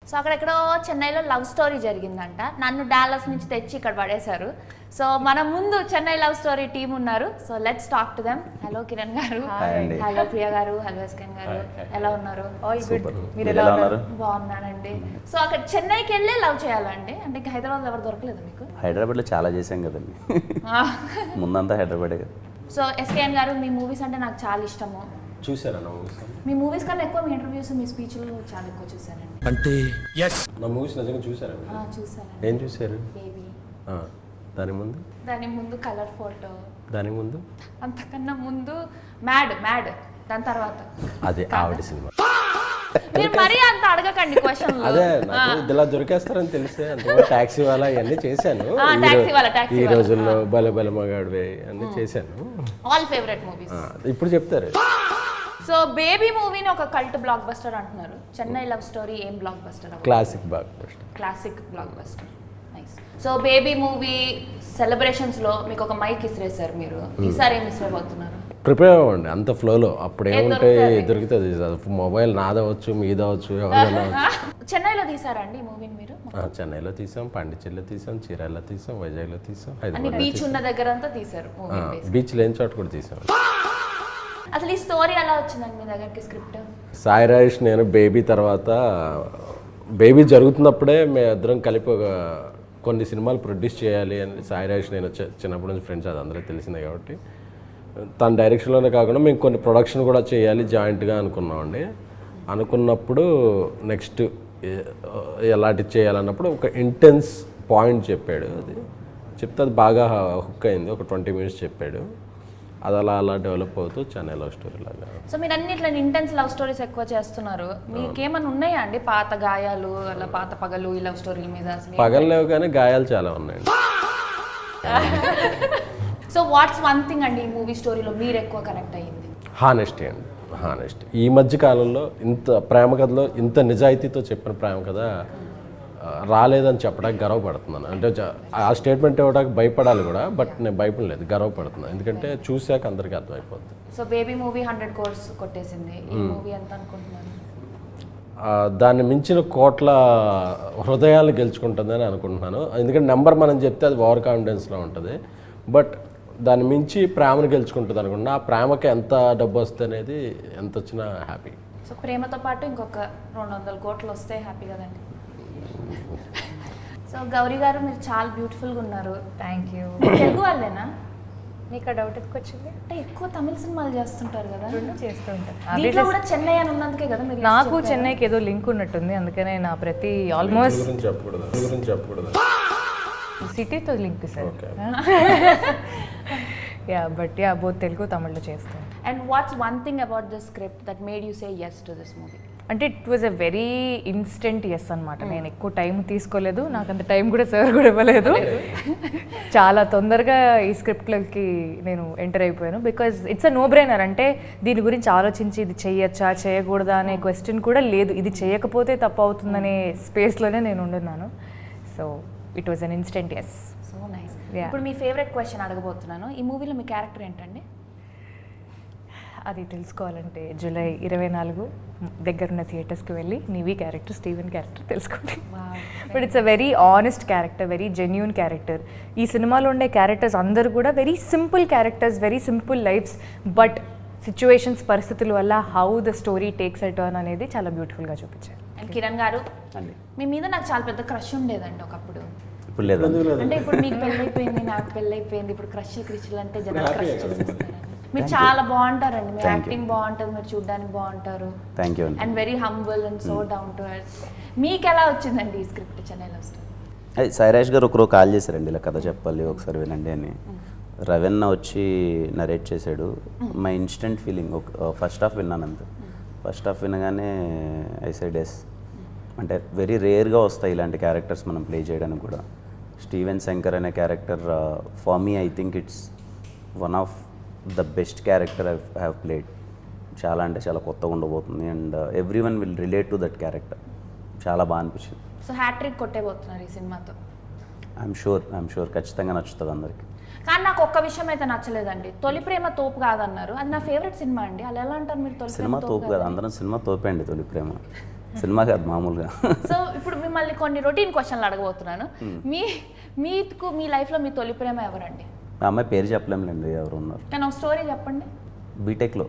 So అక్కడెక్కడో చెన్నైలో love story జరిగిందంట. నన్ను డాలస్ నుంచి తెచ్చి ఇక్కడ పడేశారు. సో మన ముందు చెన్నై లవ్ స్టోరీ టీం ఉన్నారు. So let's talk to them. Hello Kiran గారు, హలో ప్రియా గారు, హలో ఎస్కెన్ గారు, ఎలా ఉన్నారు? మీరు ఎలా ఉన్నారు? బాగున్నానండి. సో అక్కడ చెన్నైకి వెళ్ళే లవ్ చేయాలండి, అంటే ఇంకా హైదరాబాద్ ఎవరు దొరకలేదు మీకు? హైదరాబాద్లో చాలా చేసాం కదండి, ముందంతా హైదరాబాదే కదా. సో ఎస్కేఎన్ గారు, మీ మూవీస్ అంటే నాకు చాలా ఇష్టము. చూసారా నా మూవీస్? మీ మూవీస్ కన్నా ఎక్కువ మీ ఇంటర్వ్యూస్, మీ స్పీచ్లు చాలా ఎక్కువ చూసానండి. అంటే నా మూవీస్ నిజంగా చూసారా? చూసాను. ఏం చూసారు? బేబీ, దాని ముందు కలర్ ఫోటో, దాని ముందు అంతకన్నా ముందు మ్యాడ్, దాని తర్వాత అదే ఆవిడ సినిమా. మీరు మరీ అంత అడగకండి క్వశ్చన్. అదే నాకు ఇలా దొరికేస్తారని తెలిసే అంత టాక్సీ వాళ్ళ ఇవన్నీ చేశాను. ఈ రోజుల్లో బల బల మగాడివే అన్నీ చేశాను. ఆల్ ఫేవరెట్ మూవీస్ ఇప్పుడు చెప్తారు. సో బేబీ మూవీని ఒక కల్ట్ బ్లాక్ బస్టర్ అంటున్నారు. చెన్నై లవ్ స్టోరీ ఏం block buster? Classic block buster. Classic block buster. Nice. So baby movie celebrations లో మీకు ఒక మైక్ ఇసిరేసారు మీరు. ఈసారి ఏం ఇసిరేబోతున్నారు? ప్రిపేర్ అవ్వండి అంత ఫ్లోలో. అప్పుడు ఏముంటాయి, దొరుకుతుంది. మొబైల్ నాదవచ్చు, మీదవచ్చు, ఎవరైనా. చెన్నైలో తీసారండి ఈ మూవీని మీరు? చెన్నైలో తీసాం, పాండిచేరిలో తీసాం, చీరాల్లో తీసాం, వైజాగ్లో తీసాం, బీచ్ ఉన్న దగ్గర అంతా తీసారు. బీచ్ లేని చోట కూడా తీసాం. అసలు ఈ స్టోరీ ఎలా వచ్చిందండి మీ దగ్గరికి స్క్రిప్ట్? సాయి రాజేష్ నేను బేబీ తర్వాత, బేబీ జరుగుతున్నప్పుడే మేము ఇద్దరం కలిపి కొన్ని సినిమాలు ప్రొడ్యూస్ చేయాలి అని సాయి రాజేష్ నేను చిన్నప్పటి నుంచి ఫ్రెండ్స్, అది అందరికీ తెలిసిందే కాబట్టి తన డైరెక్షన్లోనే కాకుండా మేము కొన్ని ప్రొడక్షన్ కూడా చేయాలి జాయింట్గా అనుకున్నామండి. అనుకున్నప్పుడు నెక్స్ట్ ఎలాంటివి చేయాలన్నప్పుడు ఒక ఇంటెన్స్ పాయింట్ చెప్పాడు. అది చెప్తే అది బాగా హుక్ అయింది. ఒక 20 minutes చెప్పాడు. అది అలా డెవలప్ అవుతూ చెన్నై లవ్ స్టోరీ లాగా. సో మీరు అన్ని ఇట్లా ఇంటెన్స్ లవ్ స్టోరీస్ ఎక్కువ చేస్తున్నారు. మీకేమైనా ఉన్నాయా అండి పాత గాయాలు, అలా పాత పగలు ఈ లవ్ స్టోరీల మీద? పగలు లేవు కానీ గాయాలు చాలా ఉన్నాయండి. సో వాట్స్ వన్ థింగ్ అండి ఈ మూవీ స్టోరీలో మీరు ఎక్కువ కనెక్ట్ అయ్యింది? హానెస్టీ అండి, హానెస్టీ. ఈ మధ్య కాలంలో ఇంత ప్రేమ కథలో ఇంత నిజాయితీతో చెప్పిన ప్రేమ కథ రాలేదని చెప్పడానికి గర్వపడుతున్నాను. అంటే ఆ స్టేట్మెంట్ ఇవ్వడానికి భయపడాలి కూడా, బట్ నేను భయపడలేదు, గర్వపడుతున్నాను. ఎందుకంటే చూశాక అందరికీ అర్థమైపోతుంది. సో బేబీ మూవీ 100 crores కొట్టేసింది. ఈ మూవీ ఎంత అనుకుంటున్నారు? దాన్ని మించిన కోట్ల హృదయాలు గెలుచుకుంటుందని అనుకుంటున్నాను. ఎందుకంటే నెంబర్ మనం చెప్తే అది ఓవర్ కాన్ఫిడెన్స్లో ఉంటుంది, బట్ దాన్ని మించి ప్రేమను గెలుచుకుంటుంది అనుకుంటున్నా. ఆ ప్రేమకి ఎంత డబ్బు వస్తుంది అనేది, ఎంత వచ్చినా హ్యాపీ. సో ప్రేమతో పాటు ఇంకొక 200 crores వస్తే హ్యాపీ కదండి. సో గౌరీ గారు, మీరు చాలా బ్యూటిఫుల్గా ఉన్నారు. Thank you. తెలుగు వాళ్ళేనా? మీకు డౌట్ ఎందుకు వచ్చింది? అంటే ఎక్కువ తమిళ సినిమాలు చేస్తుంటారు కదా. చేస్తూ ఉంటాను. దీంట్లో కూడా చెన్నై అని ఉన్నందుకే కదా మీరు? నాకు చెన్నైకి ఏదో లింక్ ఉన్నట్టుంది, అందుకనే నా ప్రతి ఆల్మోస్ట్ చెప్పకూడదు సిటీతో link sir. Yeah, but yeah, both Telugu తమిళ్లో చేస్తాను. And what's one thing about this script that made you say yes to this movie? అంటే it was a very instant yes అనమాట. నేను ఎక్కువ టైం తీసుకోలేదు, నాకు అంత టైం కూడా సార్ కూడా ఇవ్వలేదు. చాలా తొందరగా ఈ స్క్రిప్ట్లకి నేను ఎంటర్ అయిపోయాను. Because it's a no brainer. అంటే దీని గురించి ఆలోచించి ఇది చేయొచ్చా చేయకూడదా అనే క్వశ్చన్ కూడా లేదు. ఇది చేయకపోతే తప్పు అవుతుందనే స్పేస్లోనే నేను ఉండున్నాను. So it was an instant yes. So nice. ఇప్పుడు మీ ఫేవరెట్ క్వశ్చన్ అడగబోతున్నాను. ఈ మూవీలో మీ క్యారెక్టర్ ఏంటండి? అది తెలుసుకోవాలంటే జూలై 24 దగ్గరున్న థియేటర్స్కి వెళ్ళి నీవి క్యారెక్టర్, స్టీవెన్ క్యారెక్టర్ తెలుసుకోండి. But it's a very honest character, very genuine character. ఈ సినిమాలో ఉండే క్యారెక్టర్స్ అందరూ కూడా very simple characters, very simple lifes, but situations, పరిస్థితుల వల్ల how the story takes a turn అనేది చాలా బ్యూటిఫుల్గా చూపించారు. అండ్ కిరణ్ గారు, మీ మీద నాకు చాలా పెద్ద క్రష్ ఉండేదండి ఒకప్పుడు. ఇప్పుడు లేదు. అంటే ఇప్పుడు మీకు పెళ్ళైపోయింది, నాకు పెళ్ళైపోయింది, ఇప్పుడు క్రష్లు అంటే జనాలు క్రష్ చేసేస్తారు. మీరు చాలా బాగుంటారండి, మీ యాక్టింగ్ బాగుంటుంది, మీరు చూడడానికి బాగుంటారు. Thank you. And very humble and so down to earth. మీకు ఎలా వచ్చిందండి ఈ స్క్రిప్ట్ చెన్నై లవ్ స్టోరీ? అది సాయి రాజేష్ గారు ఒకరోజు కాల్ చేశారండి, ఇలా కథ చెప్పాలి ఒకసారి వినండి అని. రవీణ వచ్చి నరేట్ చేశాడు. My instant feeling, first half విన్నాను అంతే. ఫస్ట్ హాఫ్ వినగానే ఐ సెడ్ ఎస్. అంటే వెరీ రేర్గా వస్తాయి ఇలాంటి క్యారెక్టర్స్ మనం ప్లే చేయడానికి కూడా. స్టీవెన్ శంకర్ అనే character for me I think it's one of the best character I have played. చాలా అంటే చాలా కొత్తగా ఉండబోతుంది and every one will relate to that character. చాలా బాగా అనిపించింది. సో హ్యాట్రిక్ కొట్టేబోతున్నారు ఈ సినిమాతో? ఐఎమ్ షూర్ ఖచ్చితంగా నచ్చుతుంది అందరికి. కానీ నాకు ఒక్క విషయం అయితే నచ్చలేదండి. తొలి ప్రేమ తోపు కాదన్నారు. అది నా ఫేవరెట్ సినిమా అండి. అలా ఎలా అంటారు మీరు? తొలి సినిమా తోపు కాదు, అందరం సినిమా తోపే అండి. తొలి ప్రేమ సినిమా కాదు మామూలుగా. సో ఇప్పుడు మిమ్మల్ని కొన్ని రొటీన్ క్వశ్చన్లు అడగబోతున్నాను. మీకు మీ లైఫ్లో మీ తొలి ప్రేమ ఎవరండి? ఆ అమ్మాయి పేరు చెప్పలేండి ఎవరు ఉన్నారు. కానీ ఒక స్టోరీ చెప్పండి. బీటెక్లో.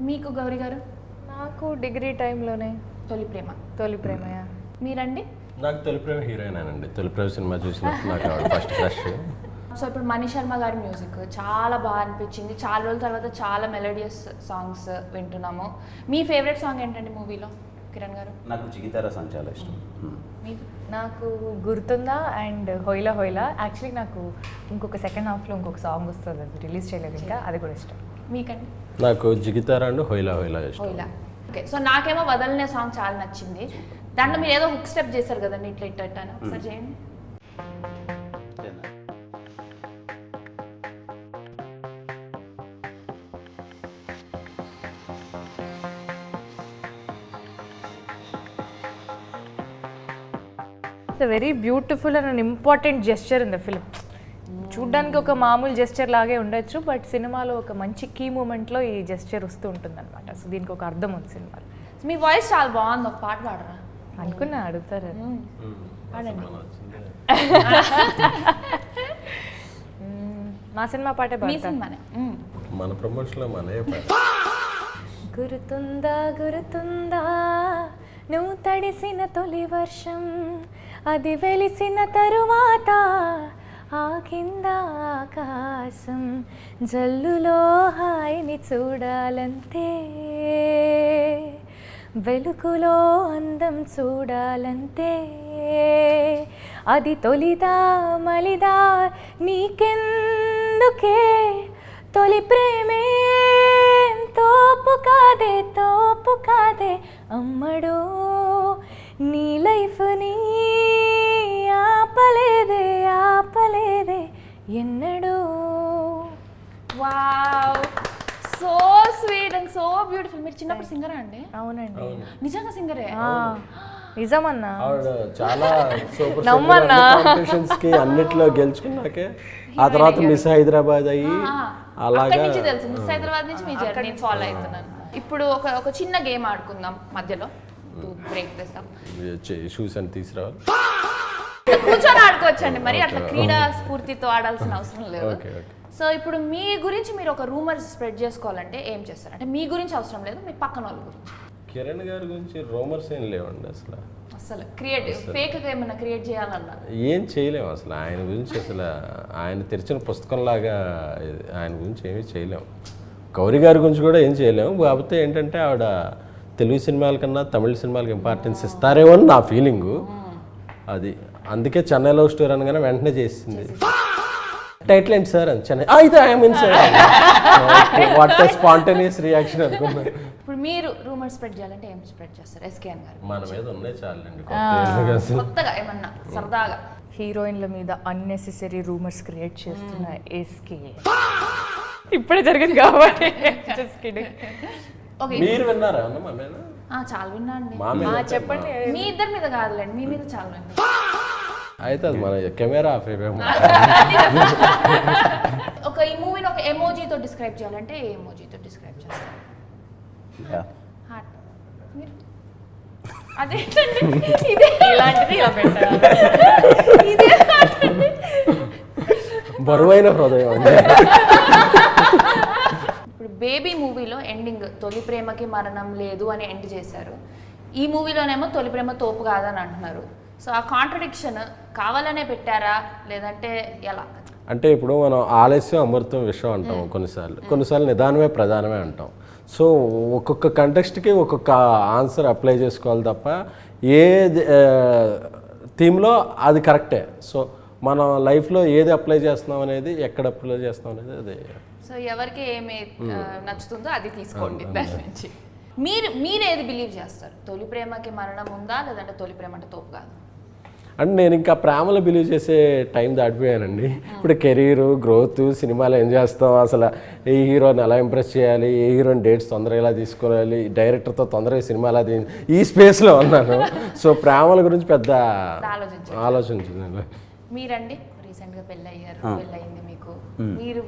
మీకు గౌరీ గారు? నాకు డిగ్రీ టైంలోనే తొలి ప్రేమ. తొలి ప్రేమయా. మీరండి? నాకు తొలి ప్రేమ హీరోయిన్ తొలి ప్రేమ సినిమా చూసినప్పుడు నాకు ఫస్ట్ క్రష్. సో ఇప్పుడు మణి శర్మ గారి మ్యూజిక్ చాలా బాగా అనిపించింది. చాలా రోజుల తర్వాత చాలా మెలోడియస్ సాంగ్స్ వింటున్నాము. మీ ఫేవరెట్ సాంగ్ ఏంటండి మూవీలో కిరణ్ గారు? నాకు జిగితారా సాంగ్ చాలా ఇష్టం. మీకు? నాకు గుర్తుందా అండ్ హోయిలా హోయిలా. యాక్చువల్లీ నాకు ఇంకొక సెకండ్ హాఫ్లో ఇంకొక సాంగ్ వస్తుంది, అది రిలీజ్ చేయలేదు ఇంకా, అది కూడా ఇష్టం. మీకండి? నాకు జిగితారా అండ్ హోయిలా హోయిలా ఇష్టం. హోయిలా. ఓకే. సో నాకేమో వదలనే సాంగ్ చాలా నచ్చింది. దాంట్లో మీరు ఏదో హుక్ స్టెప్ చేశారు కదండి, ఇట్లా ఇట్లా ఇట్లా అని ఒకసారి చేయండి. It's a very beautiful and an important gesture in the film. చూడ్డానికి ఒక మామూలు జెస్చర్ లాగే ఉండొచ్చు, బట్ సినిమాలో ఒక మంచి కీ మూమెంట్లో ఈ జెస్చర్ వస్తూ ఉంటుంది అనమాట. సో దీనికి ఒక అర్థం ఉంది సినిమాలో. మీ వాయిస్ చాలా బాగుంది, ఒక పాట పాడరా? అనుకున్నా అడుగుతారు. పాడండి. మా సినిమా పాటే మీ పాడతా. సినిమానే. మన ప్రమోషన్లో మనే గుర్తుందా గుర్తుందా నువ్వు తడిసిన తొలి వర్షం, అది వెలిసిన తరువాత ఆకింద ఆకాశం, జల్లులో హాయిని చూడాలంతే, వెలుగులో అందం చూడాలంతే, అది తొలిదా మలిదా నీకెందుకే, తొలి ప్రేమే తోపు కాదే అమ్మడు, నీ లైఫ్ని ఆపలేదే ఎన్నడు. Wow, so sweet and so beautiful. మీరు చిన్నప్పుడు సింగరా అండి? అవునండి. నిజంగా సింగరే? నిజమన్నా. ఆవిడ చాలా సూపర్ నమ్మన్నా. కాంపిటీషన్స్ కి అన్నిట్లో గెలుచుకున్నాకే ఆ తర్వాత మిస్ హైదరాబాద్ అయ్యి అలాగా అక్కడి నుంచి తెలుసు, మిస్ హైదరాబాద్ నుంచి మీ జర్నీ ఫాలో అవుతున్నాను. ఇప్పుడు ఒక చిన్న గేమ్ ఆడుకుందాం మధ్యలో, బ్రేక్ చేస్తాం. షూస్ అని తీసుకురావాలి. కూర్చొని ఆడుకోవచ్చండి, మరి అట్లా క్రీడా స్ఫూర్తితో ఆడాల్సిన అవసరం లేదు. Okay okay. సో ఇప్పుడు మీ గురించి మీరు ఒక రూమర్ స్ప్రెడ్ చేసుకోవాలంటే ఏం చేస్తారు? అంటే మీ గురించి అవసరం లేదు, మీ పక్కన వాళ్ళ గురించి. కిరణ్ గారి గురించి రూమర్స్ ఏం లేవండి అసలు క్రియేటివ్ ఫేక్ ఏమైనా క్రియేట్ చేయాలన్నా ఏం చేయలేము అసలు. ఆయన గురించి అసలు ఆయన తెరిచిన పుస్తకంలాగా ఆయన గురించి ఏమీ చేయలేము. గౌరీ గారి గురించి కూడా ఏం చేయలేము. కాకపోతే ఏంటంటే ఆవిడ తెలుగు సినిమాల కన్నా తమిళ సినిమాలకు ఇంపార్టెన్స్ ఇస్తారేమో అని నా ఫీలింగు. అది అందుకే చెన్నై లవ్ స్టోరీ అనగానే వెంటనే చేసింది. టైటిల్ ఏంటి సార్ అని చెన్నై అయితే I'm in sir. What spontaneous reaction అనుకున్నాను. ఇప్పుడు మీరు రూమర్ స్ప్రెడ్ చేయాలంటే ఏం స్ప్రెడ్ చేస్తారు? ఎస్కేఎన్ గారు మన మీద ఉన్నాయి చాలండి కొత్తగా ఏమన్నా సరదాగా. హీరోయిన్ల మీద అన్నెసెసరీ రూమర్స్ క్రియేట్ చేస్తున్న ఎస్కే ఇప్పుడే జరిగింది కాబట్టి ఓకే. మీరు విన్నారా అన్న మా మీద? చాలా విన్నా అండి. చెప్పండి. మీ ఇద్దరి మీద కాదులేండి, మీ మీద చాలా విన్నా. అయితే అది మన కెమెరా ఆఫ్ అయిపోయాము. ఈ మూవీని ఒక ఎమోజీతో డిస్క్రైబ్ చేయాలంటే ఏ ఎమోజీతో డిస్క్రైబ్ చేస్తారు? హార్ట్. మీరు అదేంటండి ఇదే ఇలాంటిది ఇలా పెట్టాలి. ఇదే బరువైన హృదయం అండి. ఇప్పుడు బేబీ మూవీలో ఎండింగ్ తొలి ప్రేమకి మరణం లేదు అని ఎండ్ చేశారు. ఈ మూవీలోనేమో తొలి ప్రేమ తోపు కాదని అంటున్నారు. సో ఆ కాంట్రడిక్షన్ కావాలనే పెట్టారా లేదంటే ఎలా? అంటే ఇప్పుడు మనం ఆలస్యం అమృతం విషయం అంటాం కొన్నిసార్లు నిదానమే ప్రధానమే అంటాం. సో ఒక్కొక్క కంటెక్స్ట్కి ఒక్కొక్క ఆన్సర్ అప్లై చేసుకోవాలి తప్ప ఏ థీమ్లో అది కరెక్టే. సో మన లైఫ్లో ఏది అప్లై చేస్తున్నాం అనేది, ఎక్కడ అప్లై చేస్తున్నాం అనేది అదే. సో ఎవరికి ఏమి నచ్చుతుందో అది తీసుకోండి దాని నుంచి. మీరు ఏది బిలీవ్ చేస్తారు? తొలి ప్రేమకి మరణం ఉందా లేదంటే తొలి ప్రేమ అంటే తోపు కాదు? అంటే నేను ఇంకా ప్రేమలో బిలీవ్ చేసే టైం దాటిపోయానండి. ఇప్పుడు కెరీరు గ్రోత్ సినిమాలో ఏం చేస్తాం, అసలు ఏ హీరోని ఎలా ఇంప్రెస్ చేయాలి, ఏ హీరోని డేట్స్ తొందరగా ఎలా తీసుకోవాలి, డైరెక్టర్తో తొందరగా సినిమా ఎలా ఈ స్పేస్లో ఉన్నాను. సో ప్రేమల గురించి పెద్ద ఆలోచించింది. మీరండి రీసెంట్గా పెళ్ళయింది మీకు,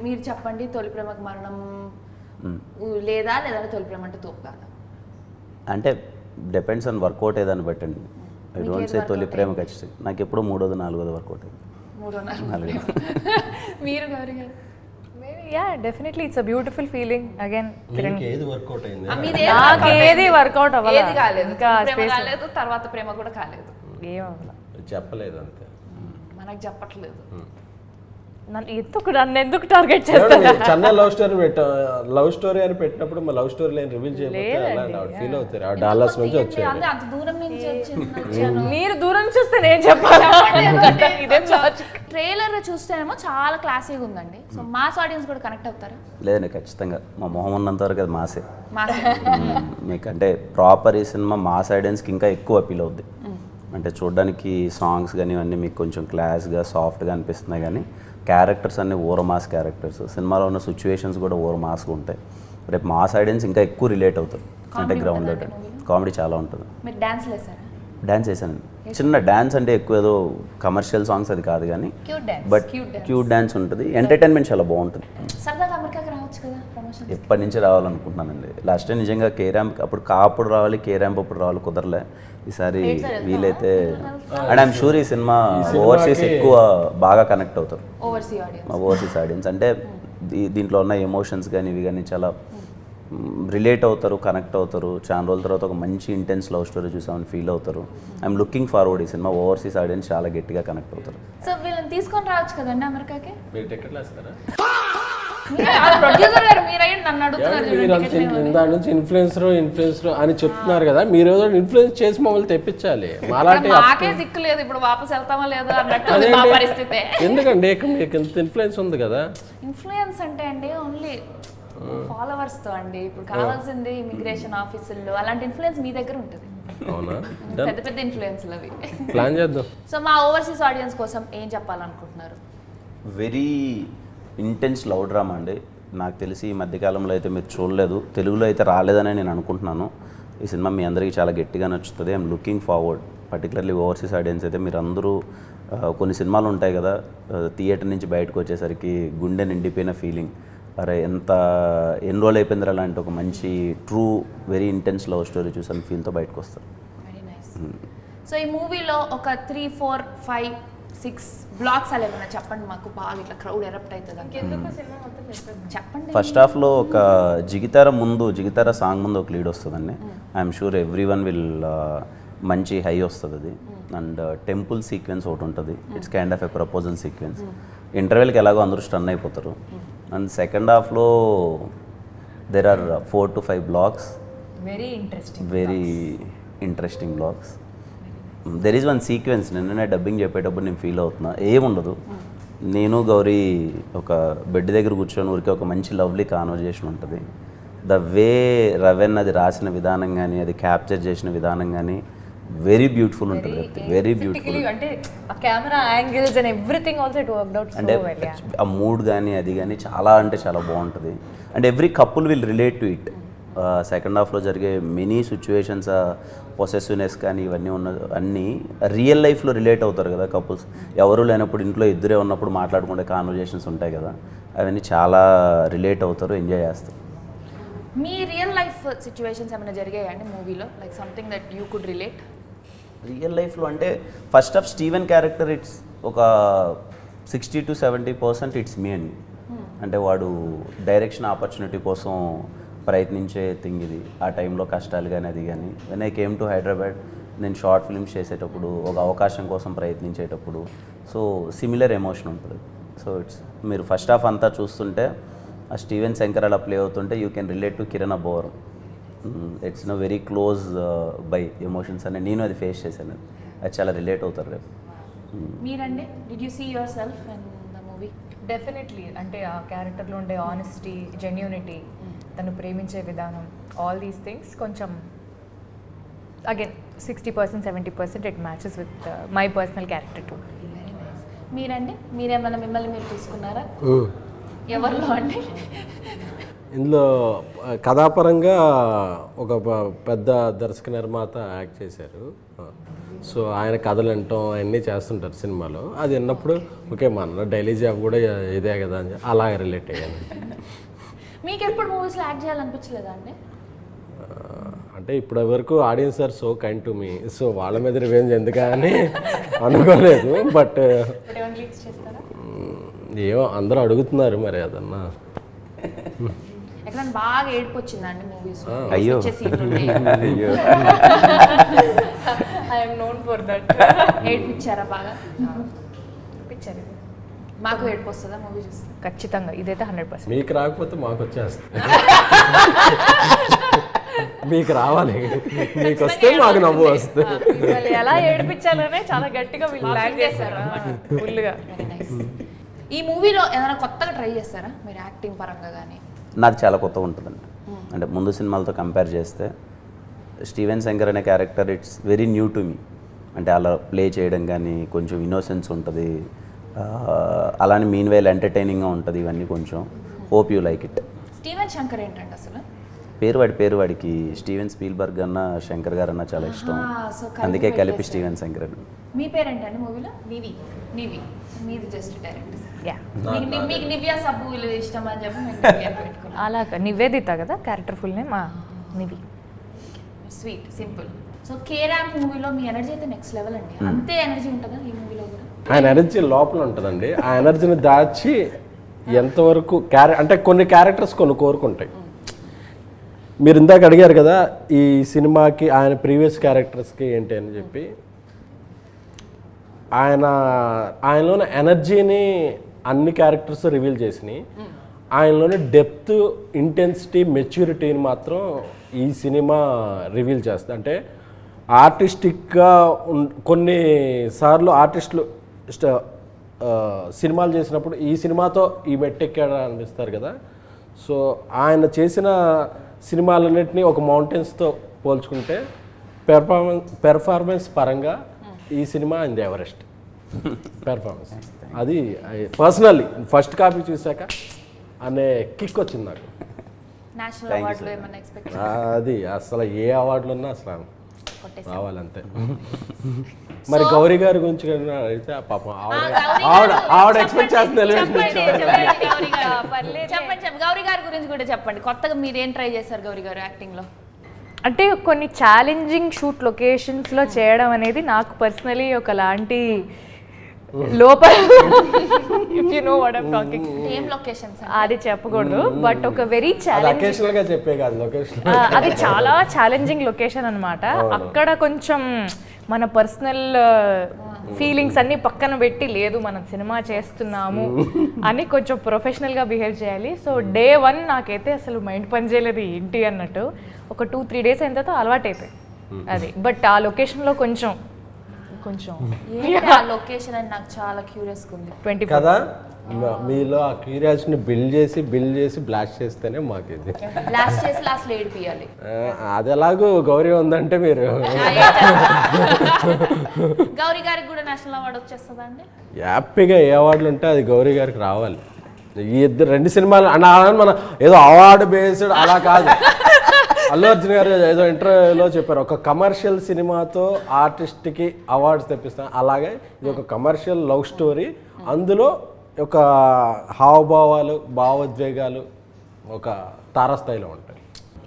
మీరు చెప్పండి తొలి ప్రేమకి మరణం లేదంటే తొలి ప్రేమ అంటే తోపు కాదా? అంటే డిపెండ్స్ ఆన్ వర్కౌట్ ఏదాన్ని బట్టండి. I don't say Tholi Prema ఖచ్చితంగా నాకు ఎప్పుడో 3వ 4వ వర్కౌట్ అయింది. 3 మీరు గౌరీ గారు yeah definitely it's a beautiful feeling again ఏది వర్కౌట్ అయింది? నాకేది వర్కౌట్ అవ్వలేదు, ఏది కాలేదు, ఇంకా ప్రేమ కాలేదు, తర్వాత ప్రేమ కూడా కాలేదు. ఏం అవ్వలేదు. చెప్పలేదు అంతే. మనకు చెప్పట్లేదు. నన్ను ఎందుకు టార్గెట్ చేస్తాను? చెన్నై లవ్ స్టోరీ అని పెట్టినప్పుడు మా లవ్ స్టోరీ లైన్ రివీల్ చేయకపోతే ఫీల్ అవుతారు. ఆ డాలర్స్ నుంచి వచ్చారు. అంటే అంత దూరం నుంచి వచ్చాను. మీరు దూరం చూస్తే నేను చెప్పాలి. ట్రైలర్ చూస్తేనేమో చాలా క్లాసీగా ఉందండి. సో మాస్ ఆడియన్స్ కూడా కనెక్ట్ అవుతారా? లేదండి, ఖచ్చితంగా మా మొహం ఉన్నంత వరకు అది మాసే. మాస్ మీకు అంటే ప్రాపర్ ఈ సినిమా మాస్ ఆడియన్స్కి ఇంకా ఎక్కువ అపీల్ అవుద్ది. అంటే చూడడానికి సాంగ్స్ కానీ ఇవన్నీ మీకు కొంచెం క్లాస్గా సాఫ్ట్గా అనిపిస్తున్నాయి, కానీ క్యారెక్టర్స్ అన్నీ ఓవర్ మాస్ క్యారెక్టర్స్. సినిమాలో ఉన్న సిచ్యువేషన్స్ కూడా ఓవర్ మాస్గా ఉంటాయి. రేపు మాస్ ఆడియన్స్ ఇంకా ఎక్కువ రిలేట్ అవుతారు. అంటే గ్రౌండ్ కామెడీ చాలా ఉంటుంది. మీరు డాన్స్ లేసారా? డాన్స్ వేసానండి. చిన్న డాన్స్ అంటే ఎక్కువ ఏదో కమర్షియల్ సాంగ్స్ అది కాదు, కానీ బట్ క్యూట్ డాన్స్ ఉంటుంది. ఎంటర్టైన్మెంట్ చాలా బాగుంటుంది. సరదాగా అమెరికాకి రావచ్చు కదా ప్రమోషన్? ఎప్పటి నుంచి రావాలనుకుంటున్నానండి. లాస్ట్ టైం నిజంగా కే ర్యాంప్ అప్పుడు అప్పుడు రావాలి, కే ర్యాంప్ అప్పుడు రావాలి, కుదరలే. ఈసారి వీలైతే అండ్ ఐఎమ్ షూర్ ఈ సినిమా ఓవర్సీస్ ఎక్కువ బాగా కనెక్ట్ అవుతారు. ఓవర్సీస్ ఆడియన్స్ అంటే దీంట్లో ఉన్న ఎమోషన్స్ కానీ ఇవి కానీ చాలా రిలేట్ అవుతారు, కనెక్ట్ అవుతారు. చాలా రోజుల తర్వాత ఒక మంచి ఇంటెన్స్ లవ్ స్టోరీ చూసామని ఫీల్ అవుతారు. I'm looking forward. ఈ సినిమా ఓవర్సీస్ ఆడియన్స్ చాలా గట్టిగా కనెక్ట్ అవుతారు. సో వీళ్ళని తీసుకొని రావచ్చు కదండి అమెరికాకి? మీరు టికెట్లు వేస్తారా? ప్రొడ్యూసర్ గారు మీరైనా నన్ను అడుగుతున్నారు. దాని నుంచి ఇన్ఫ్లుయెన్సర్ అని చెప్తున్నారు కదా, మీరు ఏదో ఇన్ఫ్లుయెన్స్ చేసి మమ్మల్ని తెప్పించాలి. మాకే దిక్కు లేదు, ఇప్పుడు వాపస్ వెళ్తామా లేదా అన్నట్టు మా పరిస్థితి. ఎందుకండి మీకు ఇంత ఇన్ఫ్లుయెన్స్ ఉంది కదా? ఇన్ఫ్లుయెన్స్ అంటే అండి ఓన్లీ ఫాలోవర్స్ తో అండి. ఇప్పుడు కావాల్సింది ఇమిగ్రేషన్ ఆఫీసుల్లో అలాంటి ఇన్ఫ్లుయెన్స్ మీ దగ్గర ఉంటుంది. అవునా? పెద్ద పెద్ద ఇన్ఫ్లుయెన్స్లు అవి. ప్లాన్ చేద్దాం. సో మా ఓవర్సీస్ ఆడియన్స్ కోసం ఏం చెప్పాలనుకుంటున్నారు? వెరీ ఇంటెన్స్ లవ్ డ్రామా అండి. నాకు తెలిసి ఈ మధ్యకాలంలో అయితే మీరు చూడలేదు, తెలుగులో అయితే రాలేదని నేను అనుకుంటున్నాను. ఈ సినిమా మీ అందరికీ చాలా గట్టిగా నచ్చుతుంది. I'm looking forward. Particularly overseas audience అయితే మీరు అందరూ కొన్ని సినిమాలు ఉంటాయి కదా, థియేటర్ నుంచి బయటకు వచ్చేసరికి గుండె నిండిపోయిన ఫీలింగ్, అరే ఎన్ని రోజులు అయిపోయింది అలాంటి ఒక మంచి true very intense love story చూసాను ఫీల్తో బయటకు వస్తారు. Very nice. సో ఈ మూవీలో ఒక 3, 4, 5, 6 బ్లాక్స్ అలా ఏమైనా చెప్పండి మాకు, బాగా ఇట్లా క్రౌడ్ ఎరప్ట్ అవుతుంది చెప్పండి. ఫస్ట్ హాఫ్లో ఒక జిగితార సాంగ్ ముందు ఒక లీడ్ వస్తుందండి. I'm sure everyone will మంచి హై వస్తుంది అది. అండ్ టెంపుల్ సీక్వెన్స్ ఒకటి ఉంటుంది. It's kind of a proposal sequence. ఇంటర్వెల్కి ఎలాగో అందరూ స్టన్ అయిపోతారు. అండ్ సెకండ్ హాఫ్లో there are 4 to 5 blocks, very interesting blocks. There is one sequence నిన్ననే డబ్బింగ్ చెప్పేటప్పుడు నేను ఫీల్ అవుతున్నా, ఏముండదు, నేను గౌరీ ఒక బెడ్ దగ్గర కూర్చొని ఊరికే ఒక మంచి లవ్లీ కాన్వర్జేషన్ ఉంటుంది. ద వే రవెన్ అది రాసిన విధానం కానీ అది క్యాప్చర్ చేసిన విధానం కానీ వెరీ బ్యూటిఫుల్ ఉంటుంది. వెరీ బ్యూటిఫుల్ అంటే ఆ camera angles and everything also it worked out so well. ఆ మూడ్ కానీ అది కానీ చాలా అంటే చాలా బాగుంటుంది. And every couple will relate to it. Second హాఫ్లో జరిగే మెనీ సిచ్యువేషన్స్, పొసెసివ్నెస్ కానీ ఇవన్నీ అన్నీ రియల్ లైఫ్లో రిలేట్ అవుతారు కదా కపుల్స్. ఎవరు లేనప్పుడు ఇంట్లో ఇద్దరే ఉన్నప్పుడు మాట్లాడుకునే కాన్వర్జేషన్స్ ఉంటాయి కదా, అవన్నీ చాలా రిలేట్ అవుతారు, ఎంజాయ్ చేస్తారు. మీ రియల్ లైఫ్ సిచ్యువేషన్స్ ఏమైనా జరిగాయండి మూవీలో, like something that you could relate? Real లైఫ్లో అంటే first of Steven character it's ఒక 60 to 70% ఇట్స్ మీ అండి. అంటే వాడు డైరెక్షన్ ఆపర్చునిటీ కోసం ప్రయత్నించే థింగ్ ఇది. ఆ టైంలో కష్టాలు కానీ అది కానీ. When I came to Hyderabad, నేను షార్ట్ ఫిల్మ్స్ చేసేటప్పుడు ఒక అవకాశం కోసం ప్రయత్నించేటప్పుడు సో సిమిలర్ ఎమోషన్ ఉంటుంది. సో ఇట్స్ మీరు ఫస్ట్ హాఫ్ అంతా చూస్తుంటే ఆ స్టీవెన్ శంకర్ అలా ప్లే అవుతుంటే you can relate to Kiran Abbavaram. It's no very close by emotions అని నేను అది ఫేస్ చేశాను. అది చాలా రిలేట్ అవుతారు రేపు. మీరండి, did you see yourself in the movie? Definitely. అంటే ఆ క్యారెక్టర్లో ఉండే ఆనెస్టీ, జెన్యూనిటీ, తను ప్రేమించే విధానం, ఆల్ దీస్ థింగ్స్ కొంచెం again 60%, 70% it matches with my personal character too. Very nice. మీరండి, మీరేమన్నా మిమ్మల్ని మీరు తీసుకున్నారా? ఎవరిలో అండి? ఇందులో కథాపరంగా ఒక పెద్ద దర్శక నిర్మాత యాక్ట్ చేశారు. సో ఆయన కథలు వినటం అవన్నీ చేస్తుంటారు సినిమాలో. అది విన్నప్పుడు ఓకే మన డైలీ జాబ్ కూడా ఇదే కదా అని అలాగే రిలేట్ అయ్యాను. మీకు ఎప్పుడు మూవీస్లో యాక్ట్ చేయాలనిపించలేదా అండి? అంటే ఇప్పటి వరకు audience are so kind to me, so వాళ్ళ మీద రివెంజ్ ఎందుకని అనుకోలేదు. బట్ ఏమో అందరూ అడుగుతున్నారు మరి అదన్నా. ఎక్కడ బాగా ఏడుపు వచ్చిందండి మూవీస్? అయ్యో. అయ్యో. I'm known for that. ఏడిపించారా బాగా? మాకు ఏడుపు వస్తుందా మూవీ చూస్తే? ఖచ్చితంగా, ఇదైతే 100%. మీకు రాకపోతే మాకు వచ్చేస్తుంది. మీకు రావాలి, మీకు వస్తే మాకు నవ్వు వస్తుంది. మిమ్మల్ని ఎలా ఏడిపించాలనే చాలా గట్టిగా వీళ్ళు ప్లాన్ చేశారు ఫుల్గా. ఈ మూవీలో ఏదైనా కొత్తగా ట్రై చేస్తారా మీరు యాక్టింగ్ పరంగా కానీ? నాకు చాలా కొత్తగా ఉంటుందండి. అంటే ముందు సినిమాలతో కంపేర్ చేస్తే స్టీవెన్ శంకర్ అనే character it's very new to me. అంటే అలా ప్లే చేయడం కానీ కొంచెం ఇన్నోసెన్స్ ఉంటుంది, అలానే మీన్ వైల్ ఎంటర్టైనింగ్గా ఉంటుంది. ఇవన్నీ కొంచెం hope you like it. Steven Shankar ఏంటంటే అసలు పేరు వాడికి స్టీవెన్ స్పీల్బర్గ్ అన్న శంకర్ గారు అన్న చాలా ఇష్టం, సో అందుకే కలిపి స్టీవెన్ శంకర్ అని. మీ పేరేంటండి మూవీలో? నివి. మీది జస్ట్ డైరెక్ట్. యా, మీకు నివ్యా సబ్బు వీళ్ళు ఇష్టం అని చెప్పి మేము నివ్యా పెట్టుకున్నాం. అలా నివేదిత కదా character full name, Nivi. Sweet simple. So K ramp మూవీలో మీ ఎనర్జీ అయితే నెక్స్ట్ లెవెల్ అండి. అంతే ఎనర్జీ ఉంటుందా ఈ మూవీలో కూడా? ఆయన ఎనర్జీ లోపల ఉంటుందండి. ఆ ఎనర్జీని దాచి ఎంతవరకు అంటే కొన్ని క్యారెక్టర్స్ కొన్ని కోరుకుంటాయి. మీరు ఇందాక అడిగారు కదా ఈ సినిమాకి ఆయన ప్రీవియస్ క్యారెక్టర్స్కి ఏంటి అని చెప్పి, ఆయనలోని ఎనర్జీని అన్ని క్యారెక్టర్స్ రివీల్ చేసినాయి. ఆయనలోని డెప్త్, ఇంటెన్సిటీ, మెచ్యూరిటీని మాత్రం ఈ సినిమా రివీల్ చేస్తుంది. అంటే ఆర్టిస్టిక్గా కొన్నిసార్లు ఆర్టిస్టులు సినిమాలు చేసినప్పుడు ఈ సినిమాతో ఈ మెట్టెక్కాడు అనిపిస్తారు కదా. సో ఆయన చేసిన సినిమాలన్నింటినీ ఒక మౌంటైన్స్తో పోల్చుకుంటే పెర్ఫార్మెన్స్ పరంగా ఈ cinema in the Everest performance. అది పర్సనల్లీ ఫస్ట్ కాపీ చూసాక అనే కిక్ వచ్చింది నాకు. నేషనల్ అవార్డులో ఏమైనా ఎక్స్పెక్ట్? అది అసలు ఏ అవార్డులు ఉన్నా అసలు రావాలంతే. మరి గౌరీ గారి గురించి అడిగితే పాపం ఆవిడ ఎక్స్పెక్ట్ చేస్తుంది ఎలివేషన్. చెప్పండి గౌరీ గారి గురించి కూడా చెప్పండి. కొత్తగా మీరు ఏం ట్రై చేశారు గౌరీ గారు యాక్టింగ్ లో? అంటే కొన్ని ఛాలెంజింగ్ షూట్ లొకేషన్స్లో చేయడం అనేది నాకు పర్సనలీ ఒకలాంటి లోపల, if you know what I'm talking. ఏం లొకేషన్స్ అది చెప్పకూడదు, బట్ ఒక వెరీ ఛాలెంజింగ్, చెప్పే కాదు లొకేషన్, అది చాలా ఛాలెంజింగ్ లొకేషన్ అనమాట. అక్కడ కొంచెం మన పర్సనల్ ఫీలింగ్స్ అన్ని పక్కన పెట్టి, లేదు మనం సినిమా చేస్తున్నాము అని కొంచెం ప్రొఫెషనల్గా బిహేవ్ చేయాలి. సో డే 1 నాకైతే అసలు మైండ్ పని చేయలేదు ఏంటి అన్నట్టు. ఒక 2-3 డేస్ అయిన తర్వాత అలవాటు అయిపోయి అది. బట్ ఆ లొకేషన్లో కొంచెం లొకేషన్ అని నాకు చాలా క్యూరియస్ ఉంది 20 కదా. మీలో ఆ క్యూరియాసిటీని బిల్డ్ చేసి బ్లాస్ట్ చేస్తేనే మాకు ఇది బ్లాస్ట్ చేసి లాస్ట్ లో ఏడిపియాలి. అది ఎలాగో గౌరీ ఉందంటే మీరు గౌరీ గారికి కూడా నేషనల్ అవార్డు వచ్చేస్తుందా అండి? హ్యాపీగా ఏ అవార్డులు ఉంటే అది గౌరీ గారికి రావాలి. ఈ 2 సినిమాలు మన ఏదో అవార్డు బేస్డ్ అలా కాదు. అల్లు అర్జున్ గారు ఏదో ఇంటర్వ్యూలో చెప్పారు, ఒక కమర్షియల్ సినిమాతో ఆర్టిస్ట్కి అవార్డ్స్ తెప్పిస్తాం. అలాగే ఇది ఒక కమర్షియల్ లవ్ స్టోరీ, అందులో ఒక హావభావాలు, భావోద్వేగాలు ఒక తారాస్థాయిలో ఉంటాయి.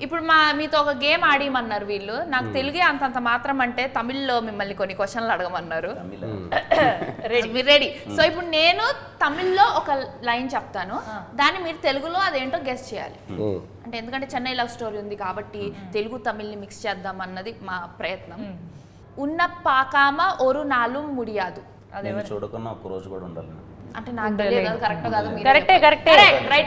ఇప్పుడు మీతో ఒక గేమ్ ఆడిమన్నారు వీళ్ళు. నాకు తెలుగే అంతంత మాత్రం అంటే తమిళ్లో మిమ్మల్ని కొన్ని క్వశ్చన్లు అడగమన్నారు. మీరు రెడీ? సో ఇప్పుడు నేను తమిళ్లో ఒక లైన్ చెప్తాను, దాన్ని మీరు తెలుగులో అదేంటో గెస్ చేయాలి. అంటే ఎందుకంటే చెన్నై లవ్ స్టోరీ ఉంది కాబట్టి తెలుగు తమిళ్ని మిక్స్ చేద్దాం అన్నది మా ప్రయత్నం. ఉన్న పాకామ ఒరు నాలుం ముడియాదు. నేను చూడకుండా ఒక్క రోజు కూడా ఉండాలి అంటే నాకు తెలియదు కరెక్ట్ కాదు. కరెక్టే రైట్